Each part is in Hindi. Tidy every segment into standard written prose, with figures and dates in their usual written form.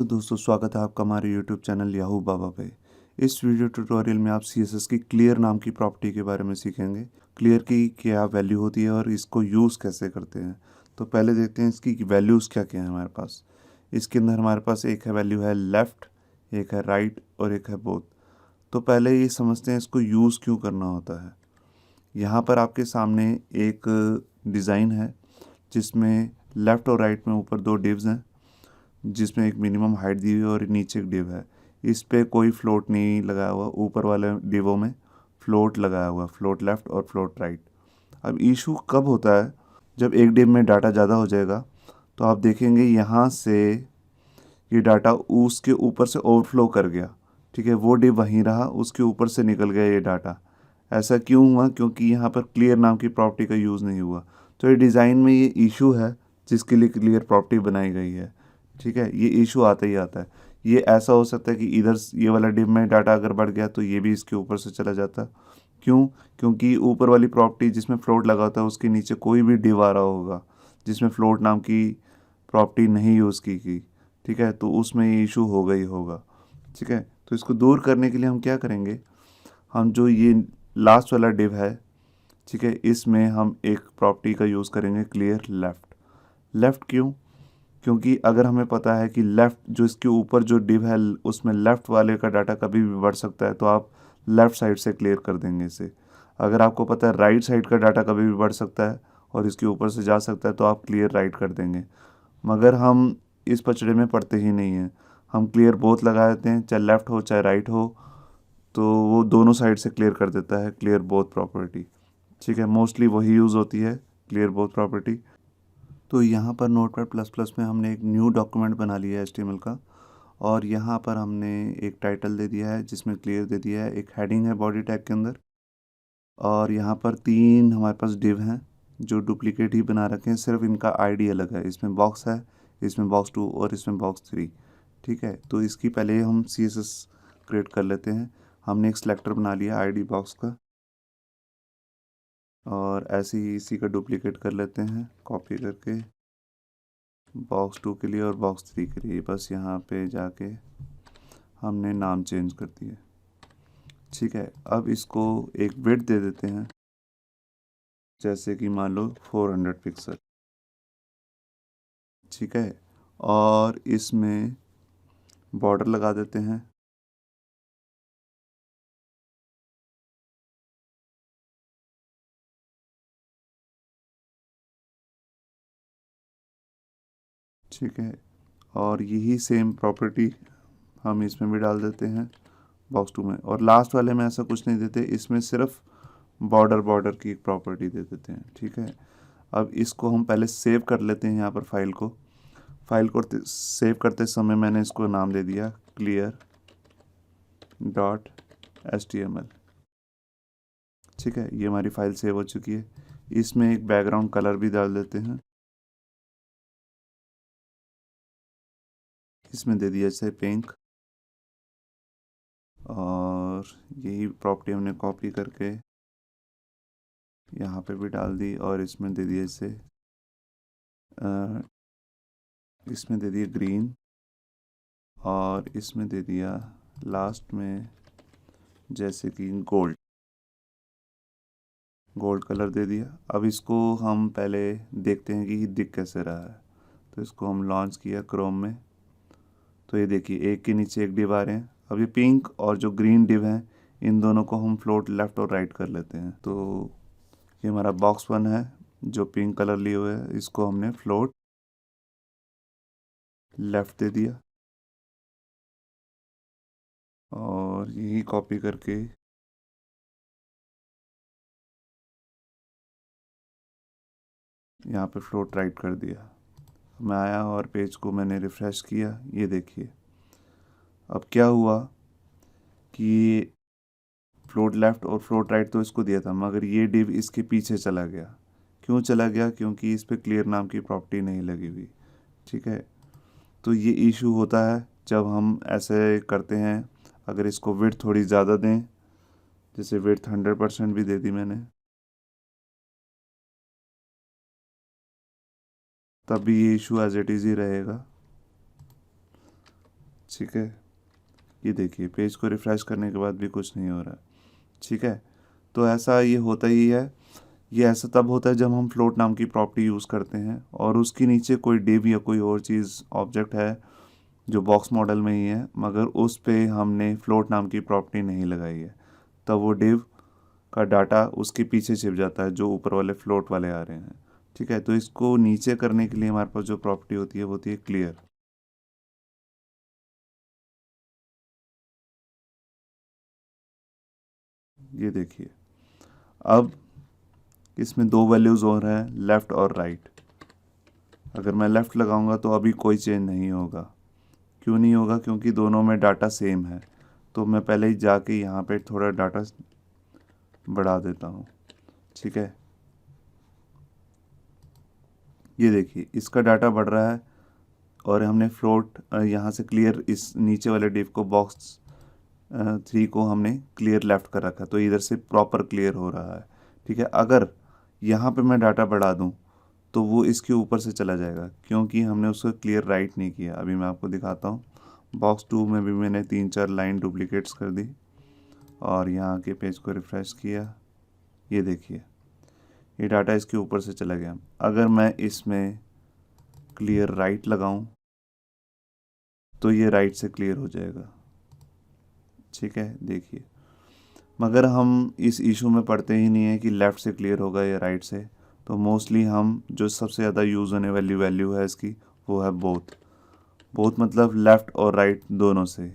तो दोस्तों स्वागत है आपका हमारे YouTube चैनल याहू बाबा पे। इस वीडियो ट्यूटोरियल में आप CSS की क्लियर नाम की प्रॉपर्टी के बारे में सीखेंगे। क्लियर की क्या वैल्यू होती है और इसको यूज़ कैसे करते हैं। तो पहले देखते हैं इसकी वैल्यूज़ क्या क्या है हमारे पास। इसके अंदर हमारे पास एक है वैल्यू है लेफ़्ट, एक है राइट और एक है बोथ। तो पहले ये समझते हैं इसको यूज़ क्यों करना होता है। यहाँ पर आपके सामने एक डिज़ाइन है जिसमें लेफ़्ट और राइट में ऊपर दो डिव्स हैं, जिसमें एक मिनिमम हाइट दी हुई है और नीचे एक डिव है। इस पे कोई फ्लोट नहीं लगाया हुआ, ऊपर वाले डिवों में फ्लोट लगाया हुआ, फ्लोट लेफ़्ट और फ्लोट राइट। अब इशू कब होता है, जब एक डिव में डाटा ज़्यादा हो जाएगा तो आप देखेंगे यहाँ से ये डाटा उसके ऊपर से ओवरफ्लो कर गया। ठीक है, वो डिव वहीं रहा, उसके ऊपर से निकल गया ये डाटा। ऐसा क्यों हुआ? क्योंकि यहाँ पर क्लियर नाम की प्रॉपर्टी का यूज़ नहीं हुआ। तो ये डिज़ाइन में ये इशू है जिसके लिए क्लियर प्रॉपर्टी बनाई गई है। ठीक है, ये इशू आता ही आता है। ये ऐसा हो सकता है कि इधर ये वाला डिव में डाटा अगर बढ़ गया तो ये भी इसके ऊपर से चला जाता। क्यों? क्योंकि ऊपर वाली प्रॉपर्टी जिसमें फ्लोट लगा होता है उसके नीचे कोई भी डिव आ रहा होगा जिसमें फ्लोट नाम की प्रॉपर्टी नहीं यूज़ की गई। ठीक है, तो उसमें ये इशू होगा ही होगा। ठीक है, तो इसको दूर करने के लिए हम क्या करेंगे, हम जो ये लास्ट वाला डिव है, ठीक है, इसमें हम एक प्रॉपर्टी का यूज़ करेंगे क्लियर लेफ़्ट। लेफ़्ट क्यों? क्योंकि अगर हमें पता है कि लेफ़्ट जो इसके ऊपर जो डिव है उसमें लेफ़्ट वाले का डाटा कभी भी बढ़ सकता है तो आप लेफ़्ट साइड से क्लियर कर देंगे इसे। अगर आपको पता है राइट साइड का डाटा कभी भी बढ़ सकता है और इसके ऊपर से जा सकता है तो आप क्लियर राइट कर देंगे। मगर हम इस पचड़े में पड़ते ही नहीं हैं। हम क्लियर बोथ लगा देते हैं, चाहे लेफ़्ट हो चाहे राइट हो, तो वो दोनों साइड से क्लियर कर देता है क्लियर बोथ प्रॉपर्टी। ठीक है, मोस्टली वही यूज़ होती है क्लियर बोथ प्रॉपर्टी। तो यहाँ पर नोटपैड प्लस प्लस में हमने एक न्यू डॉक्यूमेंट बना लिया है HTML का, और यहाँ पर हमने एक टाइटल दे दिया है जिसमें क्लियर दे दिया है, एक हेडिंग है बॉडी टैग के अंदर, और यहाँ पर तीन हमारे पास डिव हैं जो डुप्लीकेट ही बना रखे हैं, सिर्फ इनका आईडी अलग है। इसमें बॉक्स है, इसमें बॉक्स 2 और इसमें बॉक्स 3। ठीक है, तो इसकी पहले हम CSS क्रिएट कर लेते हैं। हमने एक सिलेक्टर बना लिया आईडी बॉक्स का, और ऐसे ही इसी का डुप्लीकेट कर लेते हैं कॉपी करके बॉक्स 2 के लिए और बॉक्स 3 के लिए। बस यहाँ पे जाके हमने नाम चेंज कर दिया। ठीक है, अब इसको एक विड्थ दे देते हैं, जैसे कि मान लो 400 पिक्सल। ठीक है, और इसमें बॉर्डर लगा देते हैं। ठीक है, और यही सेम प्रॉपर्टी हम इसमें भी डाल देते हैं बॉक्स 2 में, और लास्ट वाले में ऐसा कुछ नहीं देते, इसमें सिर्फ बॉर्डर बॉर्डर की एक प्रॉपर्टी दे देते हैं। ठीक है, अब इसको हम पहले सेव कर लेते हैं। यहाँ पर फाइल को सेव करते समय मैंने इसको नाम दे दिया clear.html। ठीक है, ये हमारी फाइल सेव हो चुकी है। इसमें एक बैकग्राउंड कलर भी डाल देते हैं, इसमें दे दिया जैसे पिंक, और यही प्रॉपर्टी हमने कॉपी करके यहाँ पे भी डाल दी, और इसमें दे दिया जैसे इसमें दे दिया ग्रीन, और इसमें दे दिया लास्ट में जैसे कि गोल्ड कलर दे दिया। अब इसको हम पहले देखते हैं कि दिख कैसे रहा है। तो इसको हम लॉन्च किया क्रोम में, तो ये देखिए एक के नीचे एक डिव आ रहे हैं। अब ये पिंक और जो ग्रीन डिव हैं इन दोनों को हम फ्लोट लेफ़्ट और राइट कर लेते हैं। तो ये हमारा बॉक्स 1 है जो पिंक कलर लिए हुए है, इसको हमने फ्लोट लेफ़्ट दे दिया, और यही कॉपी करके यहाँ पे फ्लोट राइट कर दिया। मैं आया और पेज को मैंने रिफ़्रेश किया, ये देखिए अब क्या हुआ कि फ्लोट लेफ़्ट और फ्लोट राइट तो इसको दिया था, मगर ये डिव इसके पीछे चला गया। क्यों चला गया? क्योंकि इस पर क्लियर नाम की प्रॉपर्टी नहीं लगी हुई। ठीक है, तो ये इशू होता है जब हम ऐसे करते हैं। अगर इसको विड्थ थोड़ी ज़्यादा दें, जैसे विड्थ 100% भी दे दी मैंने, तब भी ये इशू एज इट इज़ ही रहेगा। ठीक है, ये देखिए पेज को रिफ़्रेश करने के बाद भी कुछ नहीं हो रहा है। ठीक है, तो ऐसा ये होता ही है। ये ऐसा तब होता है जब हम फ्लोट नाम की प्रॉपर्टी यूज़ करते हैं और उसके नीचे कोई डिव या कोई और चीज़ ऑब्जेक्ट है जो बॉक्स मॉडल में ही है, मगर उस पे हमने फ्लोट नाम की प्रॉपर्टी नहीं लगाई है, तब वो डिव का डाटा उसके पीछे छिप जाता है जो ऊपर वाले फ्लोट वाले आ रहे हैं। ठीक है, तो इसको नीचे करने के लिए हमारे पास जो प्रॉपर्टी होती है वो होती है क्लियर। ये देखिए, अब इसमें दो वैल्यूज़ और हैं, लेफ़्ट और राइट। अगर मैं लेफ़्ट लगाऊंगा तो अभी कोई चेंज नहीं होगा। क्यों नहीं होगा? क्योंकि दोनों में डाटा सेम है। तो मैं पहले ही जाके यहाँ पे थोड़ा डाटा बढ़ा देता हूँ। ठीक है, ये देखिए इसका डाटा बढ़ रहा है और हमने फ्लोट यहाँ से क्लियर इस नीचे वाले डिव को बॉक्स 3 को हमने क्लियर लेफ़्ट कर रखा, तो इधर से प्रॉपर क्लियर हो रहा है। ठीक है, अगर यहाँ पे मैं डाटा बढ़ा दूँ तो वो इसके ऊपर से चला जाएगा क्योंकि हमने उसको क्लियर राइट नहीं किया। अभी मैं आपको दिखाता हूँ। बॉक्स 2 में भी मैंने 3-4 लाइन डुप्लिकेट्स कर दी और यहाँ के पेज को रिफ़्रेश किया। ये देखिए, ये डाटा इसके ऊपर से चला गया। अगर मैं इसमें क्लियर राइट लगाऊं तो ये राइट से क्लियर हो जाएगा। ठीक है, देखिए, मगर हम इस इशू में पढ़ते ही नहीं है कि लेफ़्ट से क्लियर होगा या राइट से। तो मोस्टली हम जो सबसे ज़्यादा यूज़ होने वाली वैल्यू है इसकी वो है बोथ। बोथ मतलब लेफ़्ट और राइट दोनों से।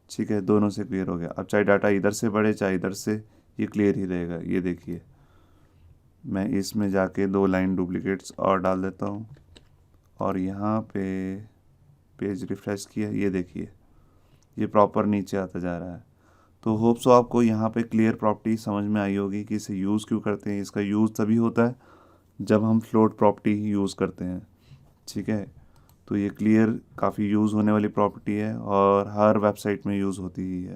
ठीक है, दोनों से क्लियर हो गया। अब चाहे डाटा इधर से बढ़े चाहे इधर से, ये क्लियर ही रहेगा। ये देखिए, मैं इसमें जाके 2 लाइन डुप्लिकेट्स और डाल देता हूँ और यहाँ पे पेज रिफ़्रेश किया। ये देखिए, ये प्रॉपर नीचे आता जा रहा है। तो होप सो आपको यहाँ पे क्लियर प्रॉपर्टी समझ में आई होगी कि इसे यूज़ क्यों करते हैं। इसका यूज़ तभी होता है जब हम फ्लोट प्रॉपर्टी यूज़ करते हैं। ठीक है, तो ये क्लियर काफ़ी यूज़ होने वाली प्रॉपर्टी है और हर वेबसाइट में यूज़ होती ही है।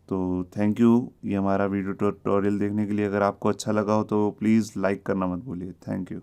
तो थैंक यू ये हमारा वीडियो ट्यूटोरियल देखने के लिए। अगर आपको अच्छा लगा हो तो प्लीज़ लाइक करना मत भूलिए। Thank you.